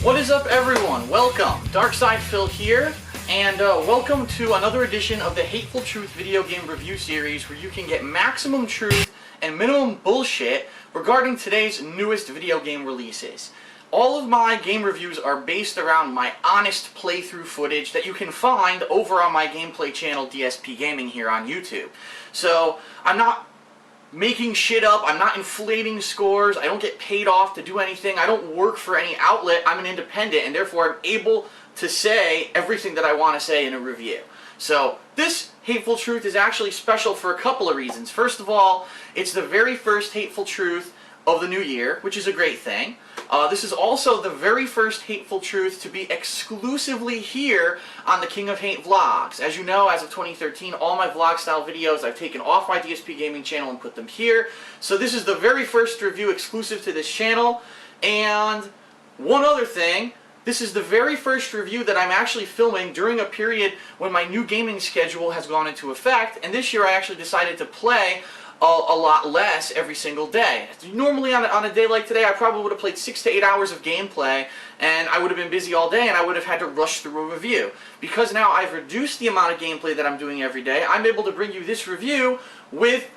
What is up, everyone? Welcome. DarkSidePhil here, and welcome to another edition of the Hateful Truth video game review series, where you can get maximum truth and minimum bullshit regarding today's newest video game releases. All of my game reviews are based around my honest playthrough footage that you can find over on my gameplay channel DSP Gaming here on YouTube. So I'm not making shit up, I'm not inflating scores, I don't get paid off to do anything, I don't work for any outlet, I'm an independent, and therefore I'm able to say everything that I want to say in a review. So this Hateful Truth is actually special for a couple of reasons. First of all, it's the very first Hateful Truth of the new year, which is a great thing. This is also the very first Hateful Truth to be exclusively here on the King of Hate vlogs. As you know, as of 2013, all my vlog style videos I've taken off my DSP Gaming channel and put them here. So this is the very first review exclusive to this channel. And one other thing, this is the very first review that I'm actually filming during a period when my new gaming schedule has gone into effect, and this year I actually decided to play a lot less every single day. Normally on a day like today, I probably would have played 6 to 8 hours of gameplay, and I would have been busy all day, and I would have had to rush through a review. Because now I've reduced the amount of gameplay that I'm doing every day, I'm able to bring you this review with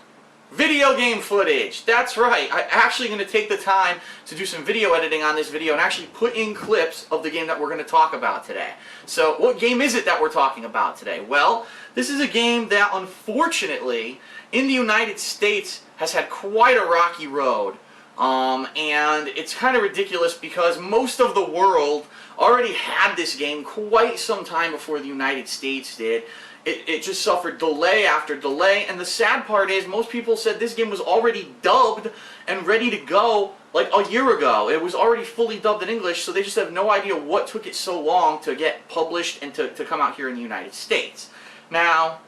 video game footage. That's right, I'm actually going to take the time to do some video editing on this video and actually put in clips of the game that we're going to talk about today. So what game is it that we're talking about today? Well, this is a game that unfortunately in the United States has had quite a rocky road. And it's kind of ridiculous because most of the world already had this game quite some time before the United States did. It just suffered delay after delay, and the sad part is most people said this game was already dubbed and ready to go like a year ago. It was already fully dubbed in English, so they just have no idea what took it so long to get published and to come out here in the United States. Now,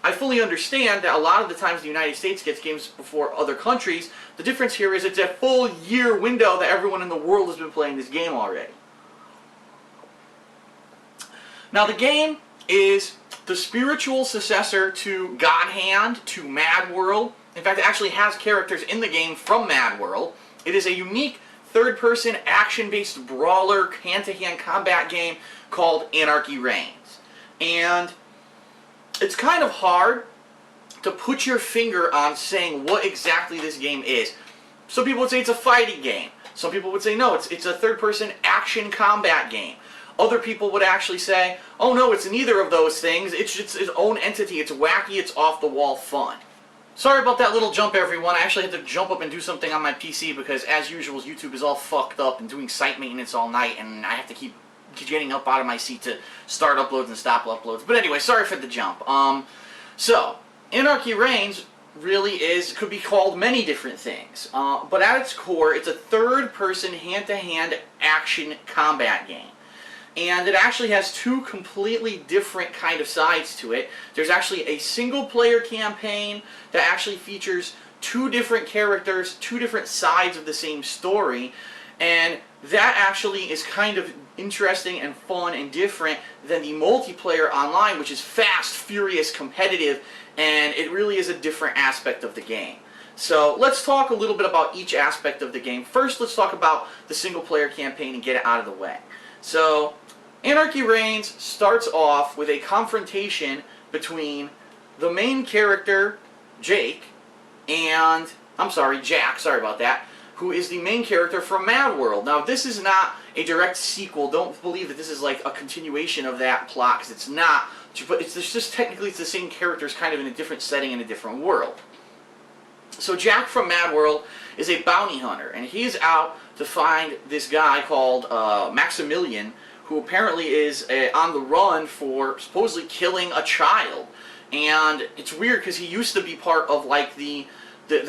I fully understand that a lot of the times the United States gets games before other countries. The difference here is it's a full year window that everyone in the world has been playing this game already. Now, the game is the spiritual successor to God Hand, to Mad World. In fact, it actually has characters in the game from Mad World. It is a unique third-person, action-based brawler, hand-to-hand combat game called Anarchy Reigns. And it's kind of hard to put your finger on saying what exactly this game is. Some people would say it's a fighting game. Some people would say no, it's a third-person action combat game. Other people would actually say, oh no, it's neither of those things, it's its own entity, it's wacky, it's off-the-wall fun. Sorry about that little jump, everyone. I actually had to jump up and do something on my PC because, as usual, YouTube is all fucked up and doing site maintenance all night, and I have to keep getting up out of my seat to start uploads and stop uploads. But anyway, sorry for the jump. So, Anarchy Reigns really could be called many different things. But at its core, it's a third-person, hand-to-hand action combat game. And it actually has two completely different kind of sides to it. There's actually a single-player campaign that actually features two different characters, two different sides of the same story, and that actually is kind of interesting and fun and different than the multiplayer online, which is fast, furious, competitive, and it really is a different aspect of the game. So let's talk a little bit about each aspect of the game. First, let's talk about the single-player campaign and get it out of the way. So, Anarchy Reigns starts off with a confrontation between the main character, Jack, sorry about that, who is the main character from Mad World. Now, this is not a direct sequel. Don't believe that this is like a continuation of that plot, because it's not. But it's just technically it's the same characters, kind of in a different setting in a different world. So Jack from Mad World is a bounty hunter, and he's out to find this guy called Maximilian, who apparently is on the run for supposedly killing a child. And it's weird because he used to be part of like the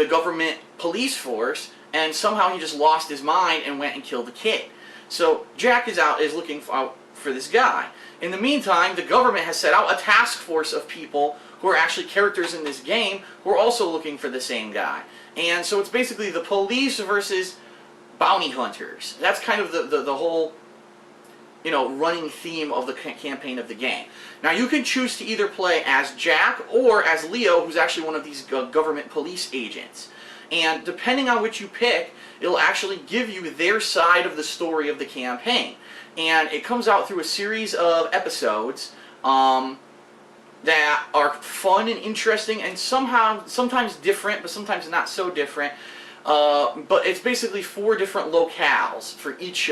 government police force, and somehow he just lost his mind and went and killed the kid. So Jack is looking out for this guy. In the meantime, the government has set out a task force of people who are actually characters in this game who are also looking for the same guy. And so it's basically the police versus bounty hunters. That's kind of the whole, running theme of the campaign of the game. Now, you can choose to either play as Jack or as Leo, who's actually one of these government police agents. and depending on which you pick, it'll actually give you their side of the story of the campaign. And it comes out through a series of episodes that are fun and interesting, and sometimes different, but sometimes not so different. But it's basically 4 different locales for each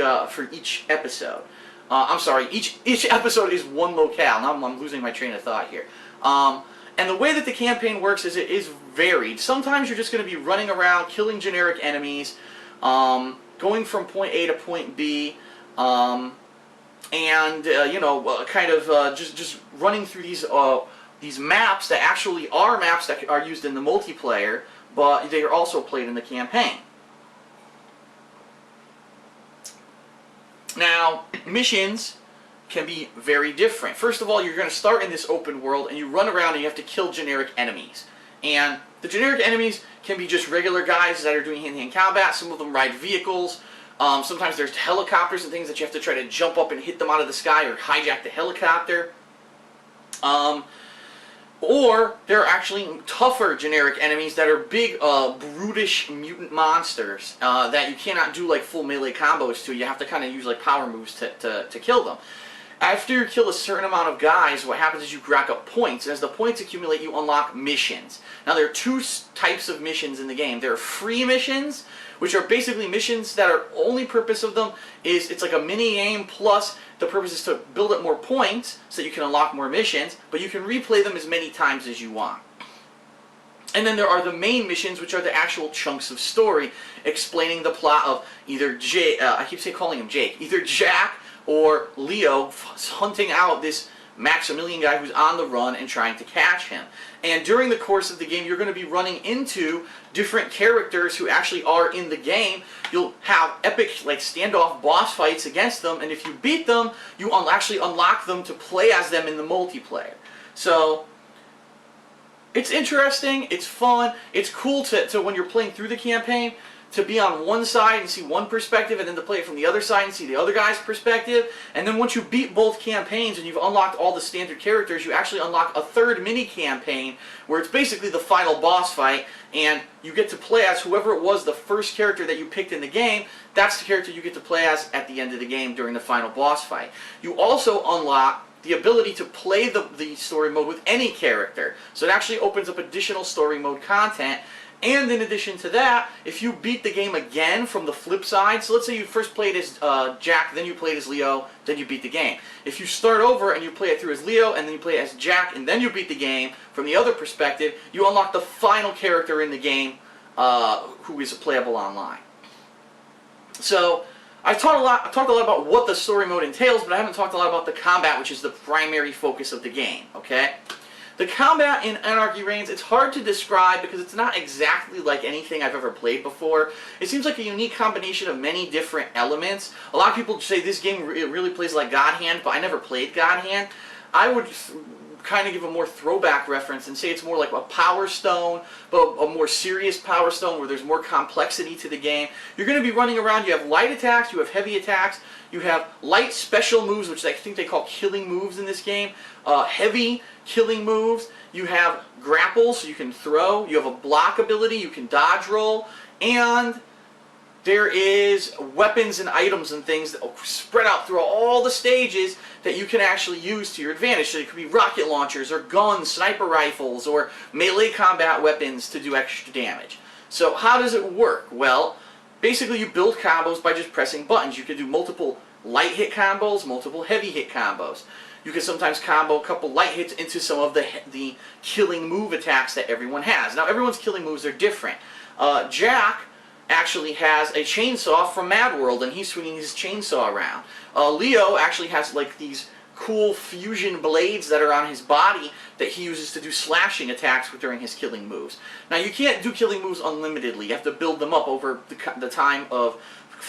episode. I'm sorry, each episode is 1 locale. Now I'm losing my train of thought here. And the way that the campaign works is it is varied. Sometimes you're just going to be running around killing generic enemies, going from point A to point B, and just running through these maps that actually are maps that are used in the multiplayer, but they are also played in the campaign. Now, missions can be very different. First of all, you're going to start in this open world and you run around and you have to kill generic enemies. And the generic enemies can be just regular guys that are doing hand-to-hand combat. Some of them ride vehicles. Sometimes there's helicopters and things that you have to try to jump up and hit them out of the sky or hijack the helicopter. Or there are actually tougher generic enemies that are big, brutish mutant monsters that you cannot do like full melee combos to. You have to kind of use like power moves to kill them. After you kill a certain amount of guys, what happens is you rack up points, and as the points accumulate, you unlock missions. Now, there are 2 types of missions in the game. There are free missions, which are basically missions that are only purpose of them is it's like a mini game, plus the purpose is to build up more points so that you can unlock more missions, but you can replay them as many times as you want. And then there are the main missions, which are the actual chunks of story, explaining the plot of either I keep calling him Jake, either Jack or Leo hunting out this Maximilian guy who's on the run and trying to catch him. And during the course of the game, you're going to be running into different characters who actually are in the game. You'll have epic like standoff boss fights against them, and if you beat them, you actually unlock them to play as them in the multiplayer. So it's interesting, it's fun, it's cool to when you're playing through the campaign, to be on one side and see one perspective, and then to play it from the other side and see the other guy's perspective. And then once you beat both campaigns and you've unlocked all the standard characters, you actually unlock a 3rd mini-campaign where it's basically the final boss fight, and you get to play as whoever it was, the first character that you picked in the game. That's the character you get to play as at the end of the game during the final boss fight. You also unlock the ability to play the story mode with any character. So it actually opens up additional story mode content. And in addition to that, if you beat the game again from the flip side, so let's say you first played as Jack, then you played as Leo, then you beat the game. If you start over and you play it through as Leo, and then you play it as Jack, and then you beat the game from the other perspective, you unlock the final character in the game who is playable online. So I've talked a lot about what the story mode entails, but I haven't talked a lot about the combat, which is the primary focus of the game, okay? The combat in Anarchy Reigns, it's hard to describe because it's not exactly like anything I've ever played before. It seems like a unique combination of many different elements. A lot of people say this game really plays like God Hand, but I never played God Hand. I would kind of give a more throwback reference and say it's more like a Power Stone, but a more serious Power Stone where there's more complexity to the game. You're going to be running around, you have light attacks, you have heavy attacks, you have light special moves, which I think they call killing moves in this game, heavy killing moves, you have grapples, so you can throw, you have a block ability, you can dodge roll, and there is weapons and items and things that spread out through all the stages that you can actually use to your advantage. So it could be rocket launchers or guns, sniper rifles, or melee combat weapons to do extra damage. So how does it work? Well, basically you build combos by just pressing buttons. You can do multiple light hit combos, multiple heavy hit combos. You can sometimes combo a couple light hits into some of the killing move attacks that everyone has. Now everyone's killing moves are different. Jack actually has a chainsaw from Mad World, and he's swinging his chainsaw around. Leo actually has like these cool fusion blades that are on his body that he uses to do slashing attacks during his killing moves. Now you can't do killing moves unlimitedly. You have to build them up over the time of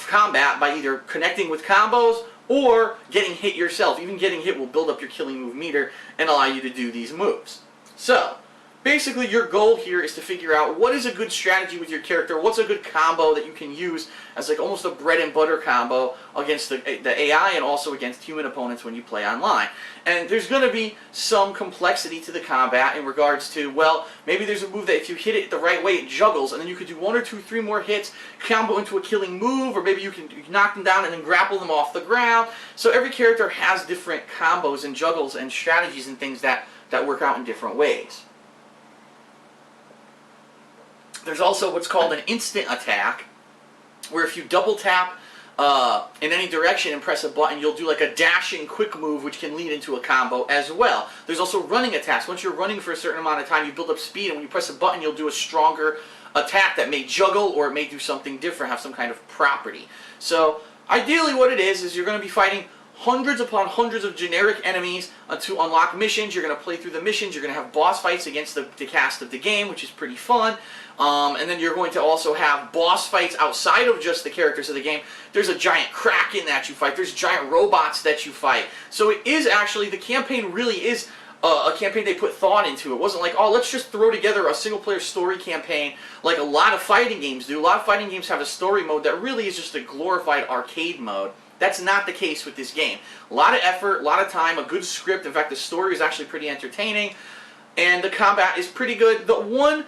combat by either connecting with combos or getting hit yourself. Even getting hit will build up your killing move meter and allow you to do these moves. So, basically your goal here is to figure out what is a good strategy with your character, what's a good combo that you can use as like almost a bread and butter combo against the AI and also against human opponents when you play online. And there's going to be some complexity to the combat in regards to, well, maybe there's a move that if you hit it the right way it juggles, and then you could do 1 or 2, 3 more hits, combo into a killing move, or maybe you can knock them down and then grapple them off the ground. So every character has different combos and juggles and strategies and things that work out in different ways. There's also what's called an instant attack, where if you double tap in any direction and press a button, you'll do like a dashing quick move, which can lead into a combo as well. There's also running attacks. Once you're running for a certain amount of time, you build up speed, and when you press a button, you'll do a stronger attack that may juggle or it may do something different, have some kind of property. So ideally what it is you're going to be fighting hundreds upon hundreds of generic enemies to unlock missions. You're going to play through the missions. You're going to have boss fights against the cast of the game, which is pretty fun. And then you're going to also have boss fights outside of just the characters of the game. There's a giant kraken that you fight. There's giant robots that you fight. So it is actually, the campaign really is a campaign they put thought into. It wasn't like, oh, let's just throw together a single-player story campaign like a lot of fighting games do. A lot of fighting games have a story mode that really is just a glorified arcade mode. That's not the case with this game. A lot of effort, a lot of time, a good script. In fact, the story is actually pretty entertaining, and the combat is pretty good. The one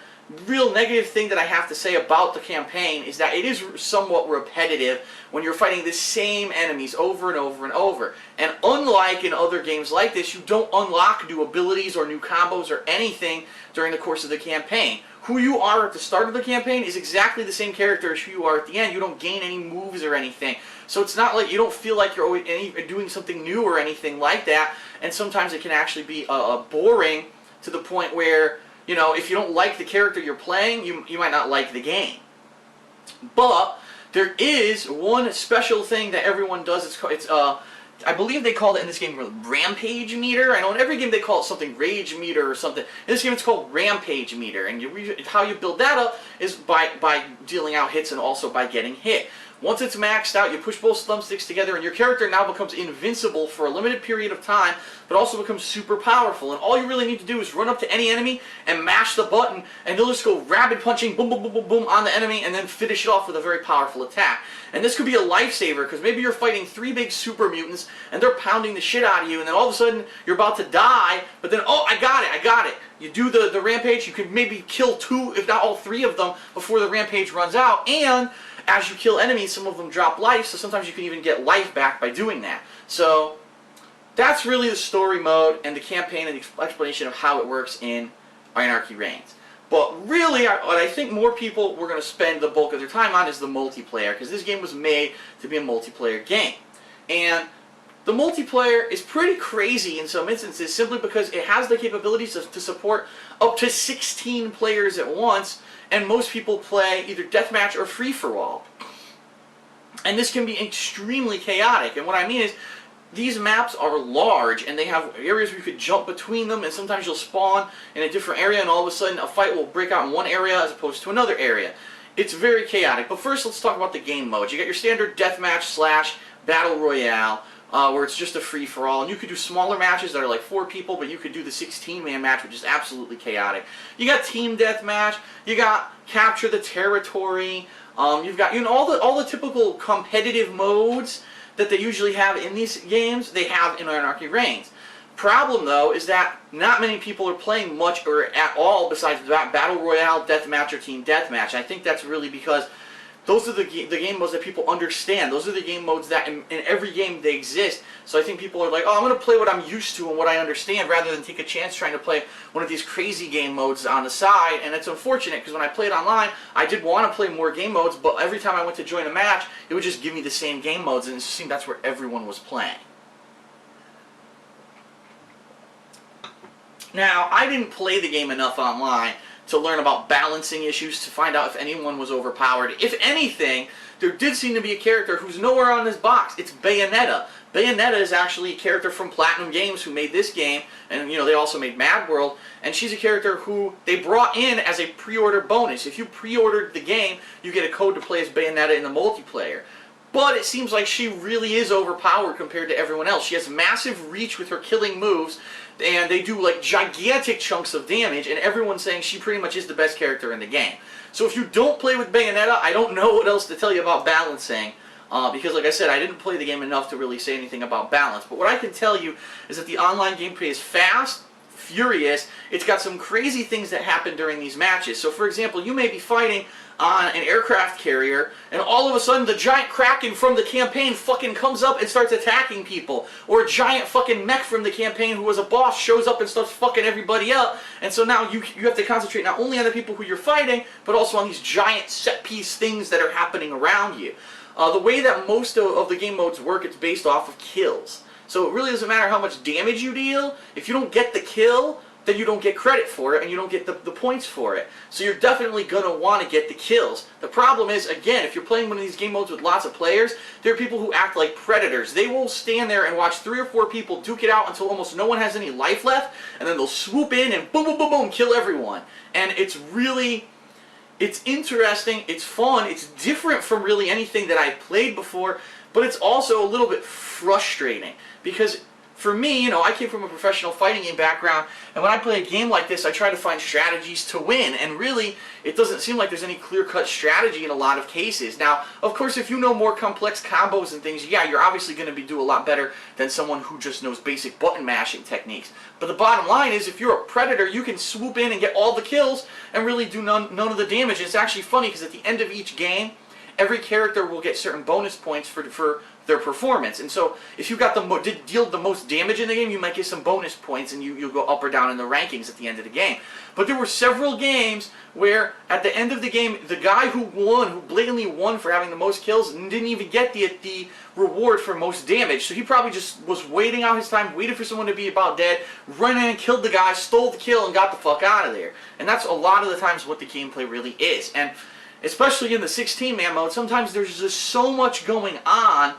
real negative thing that I have to say about the campaign is that it is somewhat repetitive when you're fighting the same enemies over and over and over. And unlike in other games like this, you don't unlock new abilities or new combos or anything during the course of the campaign. Who you are at the start of the campaign is exactly the same character as who you are at the end. You don't gain any moves or anything. So it's not like you don't feel like you're always doing something new or anything like that. And sometimes it can actually be boring to the point where, you know, if you don't like the character you're playing, you might not like the game. But there is one special thing that everyone does. I believe they called it in this game Rampage Meter. I know in every game they call it something Rage Meter or something. In this game it's called Rampage Meter. And how you build that up is by dealing out hits and also by getting hit. Once it's maxed out, you push both thumbsticks together and your character now becomes invincible for a limited period of time, but also becomes super powerful. And all you really need to do is run up to any enemy and mash the button, and they'll just go rapid punching, boom, boom, boom, boom, boom, on the enemy, and then finish it off with a very powerful attack. And this could be a lifesaver, because maybe you're fighting 3 big super mutants, and they're pounding the shit out of you, and then all of a sudden, you're about to die, but then, oh, I got it. You do the rampage, you could maybe kill 2, if not all 3 of them, before the rampage runs out, and as you kill enemies, some of them drop life, so sometimes you can even get life back by doing that. So that's really the story mode and the campaign and the explanation of how it works in Anarchy Reigns. But really, what I think more people were going to spend the bulk of their time on is the multiplayer, because this game was made to be a multiplayer game. And the multiplayer is pretty crazy in some instances, simply because it has the capabilities to support up to 16 players at once, and most people play either deathmatch or free-for-all. And this can be extremely chaotic, and what I mean is, these maps are large, and they have areas where you could jump between them, and sometimes you'll spawn in a different area, and all of a sudden a fight will break out in one area as opposed to another area. It's very chaotic. But first, let's talk about the game modes. You got your standard deathmatch / battle royale, where it's just a free-for-all, and you could do smaller matches that are like 4 people, but you could do the 16-man match, which is absolutely chaotic. You got team deathmatch, you got capture the territory, you've got all the typical competitive modes that they usually have in these games, they have in Anarchy Reigns. Problem, though, is that not many people are playing much or at all besides battle royale, deathmatch, or team deathmatch. I think that's really because those are the game modes that people understand. Those are the game modes that in every game they exist. So I think people are like, oh, I'm going to play what I'm used to and what I understand rather than take a chance trying to play one of these crazy game modes on the side. And it's unfortunate because when I played online, I did want to play more game modes, but every time I went to join a match, it would just give me the same game modes, and it seemed that's where everyone was playing. Now, I didn't play the game enough online to learn about balancing issues, to find out if anyone was overpowered. If anything, there did seem to be a character who's nowhere on this box. It's Bayonetta. Bayonetta is actually a character from Platinum Games who made this game, and they also made Mad World, and she's a character who they brought in as a pre-order bonus. If you pre-ordered the game, you get a code to play as Bayonetta in the multiplayer. but it seems like she really is overpowered compared to everyone else. She has massive reach with her killing moves, and they do like gigantic chunks of damage, and everyone's saying she pretty much is the best character in the game. So if you don't play with Bayonetta, I don't know what else to tell you about balancing, because like I said, I didn't play the game enough to really say anything about balance. But what I can tell you is that the online gameplay is fast, furious. It's got some crazy things that happen during these matches. So for example, you may be fighting on an aircraft carrier, and all of a sudden the giant Kraken from the campaign fucking comes up and starts attacking people. Or a giant fucking mech from the campaign who was a boss shows up and starts fucking everybody up. And so now you have to concentrate not only on the people who you're fighting, but also on these giant set piece things that are happening around you. The way that most of the game modes work, it's based off of kills. So it really doesn't matter how much damage you deal. If you don't get the kill, then you don't get credit for it, and you don't get the points for it. So you're definitely going to want to get the kills. The problem is, again, if you're playing one of these game modes with lots of players, there are people who act like predators. They will stand there and watch 3 or 4 people duke it out until almost no one has any life left, and then they'll swoop in and boom, boom, boom, boom, kill everyone. And it's really... it's interesting, it's fun, it's different from really anything that I've played before, but it's also a little bit frustrating. Because for me, you know, I came from a professional fighting game background, and when I play a game like this, I try to find strategies to win, and really, it doesn't seem like there's any clear-cut strategy in a lot of cases. Now, of course, if you know more complex combos and things, yeah, you're obviously going to do a lot better than someone who just knows basic button mashing techniques. But the bottom line is, if you're a predator, you can swoop in and get all the kills and really do none of the damage. And it's actually funny, because at the end of each game, every character will get certain bonus points for their performance. And so if you got deal the most damage in the game, you might get some bonus points, and you'll go up or down in the rankings at the end of the game. But there were several games where at the end of the game, the guy who blatantly won for having the most kills, didn't even get the reward for most damage. So he probably just was waiting out his time, waited for someone to be about dead, ran in and killed the guy, stole the kill, and got the fuck out of there. And that's a lot of the times what the gameplay really is. And especially in the 16-man mode, sometimes there's just so much going on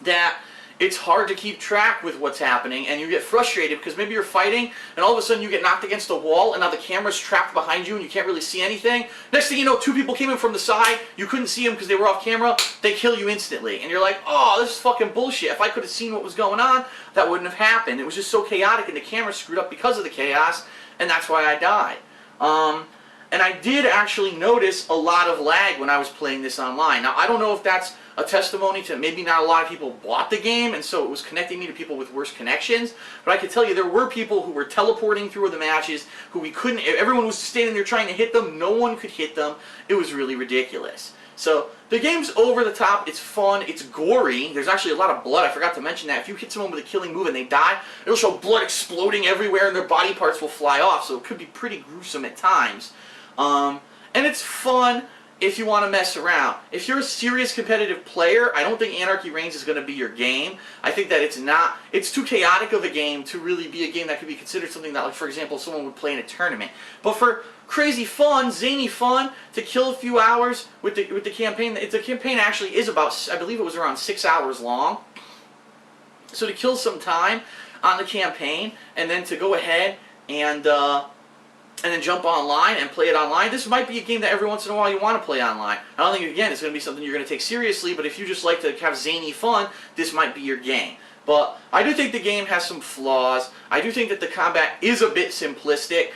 that it's hard to keep track with what's happening, and you get frustrated because maybe you're fighting and all of a sudden you get knocked against a wall, and now the camera's trapped behind you and you can't really see anything. Next thing you know, 2 people came in from the side, you couldn't see them because they were off camera, they kill you instantly. And you're like, oh, this is fucking bullshit. If I could have seen what was going on, that wouldn't have happened. It was just so chaotic, and the camera screwed up because of the chaos, and that's why I died. And I did actually notice a lot of lag when I was playing this online. Now, I don't know if that's a testimony to maybe not a lot of people bought the game, and so it was connecting me to people with worse connections. But I can tell you there were people who were teleporting through the matches, who we couldn't, everyone was standing there trying to hit them, no one could hit them. It was really ridiculous. So the game's over the top, it's fun, it's gory, there's actually a lot of blood. I forgot to mention that. If you hit someone with a killing move and they die, it'll show blood exploding everywhere and their body parts will fly off, so it could be pretty gruesome at times. And it's fun if you want to mess around. If you're a serious competitive player, I don't think Anarchy Reigns is going to be your game. I think that it's too chaotic of a game to really be a game that could be considered something that, like, for example, someone would play in a tournament. But for crazy fun, zany fun, to kill a few hours with the campaign, the campaign actually is about, I believe it was around 6 hours long. So to kill some time on the campaign, and then to go ahead and then jump online and play it online, this might be a game that every once in a while you want to play online. I don't think, again, it's going to be something you're going to take seriously, but if you just like to have zany fun, this might be your game. But I do think the game has some flaws. I do think that the combat is a bit simplistic.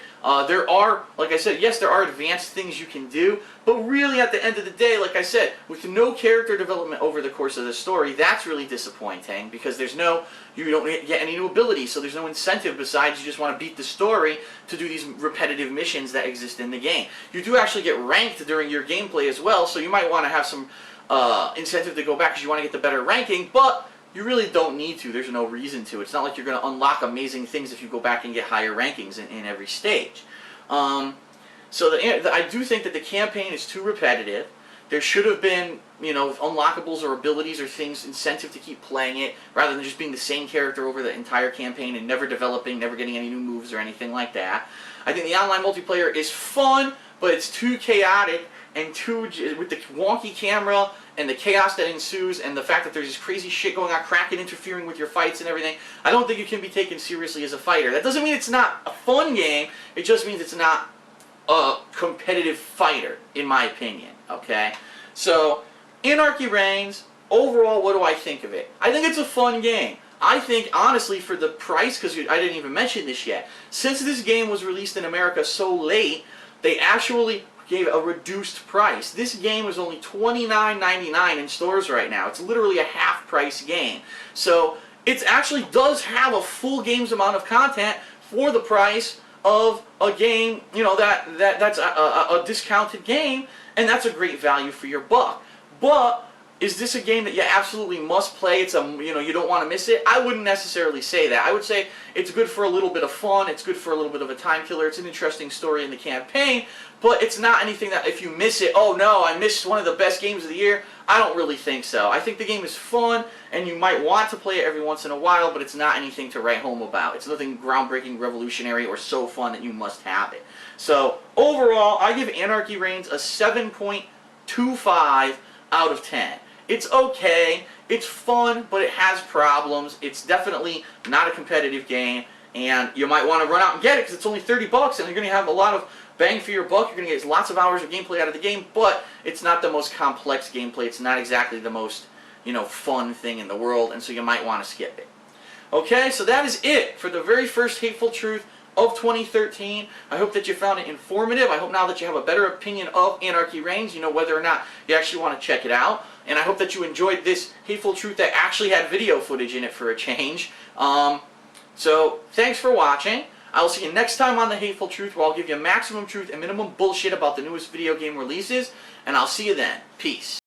There are, like I said, yes, there are advanced things you can do, but really at the end of the day, like I said, with no character development over the course of the story, that's really disappointing, because you don't get any new abilities, so there's no incentive besides you just want to beat the story to do these repetitive missions that exist in the game. You do actually get ranked during your gameplay as well, so you might want to have some incentive to go back because you want to get the better ranking, but you really don't need to. There's no reason to. It's not like you're going to unlock amazing things if you go back and get higher rankings in every stage. So I do think that the campaign is too repetitive. There should have been, you know, unlockables or abilities or things, incentive to keep playing it, rather than just being the same character over the entire campaign and never developing, never getting any new moves or anything like that. I think the online multiplayer is fun, but it's too chaotic and with the wonky camera and the chaos that ensues and the fact that there's this crazy shit going on, Kraken interfering with your fights and everything. I don't think you can be taken seriously as a fighter. That doesn't mean it's not a fun game, it just means it's not a competitive fighter, in my opinion, okay? So, Anarchy Reigns, overall, what do I think of it? I think it's a fun game. I think, honestly, for the price, because I didn't even mention this yet, since this game was released in America so late, they actually gave a reduced price. This game is only $29.99 in stores right now. It's literally a half-price game. So it actually does have a full game's amount of content for the price of a game, you know, that's a discounted game, and that's a great value for your buck. But is this a game that you absolutely must play? It's you don't want to miss it. I wouldn't necessarily say that. I would say it's good for a little bit of fun. It's good for a little bit of a time killer. It's an interesting story in the campaign, but it's not anything that if you miss it, oh no, I missed one of the best games of the year. I don't really think so. I think the game is fun, and you might want to play it every once in a while, but it's not anything to write home about. It's nothing groundbreaking, revolutionary, or so fun that you must have it. So overall, I give Anarchy Reigns a 7.25 out of 10. It's okay, it's fun, but it has problems. It's definitely not a competitive game, and you might want to run out and get it because it's only $30 and you're going to have a lot of bang for your buck. You're going to get lots of hours of gameplay out of the game, but it's not the most complex gameplay. It's not exactly the most, fun thing in the world, and so you might want to skip it. Okay, so that is it for the very first Hateful Truth of 2013. I hope that you found it informative. I hope now that you have a better opinion of Anarchy Reigns, you know whether or not you actually want to check it out. And I hope that you enjoyed this Hateful Truth that actually had video footage in it for a change. So, thanks for watching. I will see you next time on the Hateful Truth, where I'll give you maximum truth and minimum bullshit about the newest video game releases. And I'll see you then. Peace.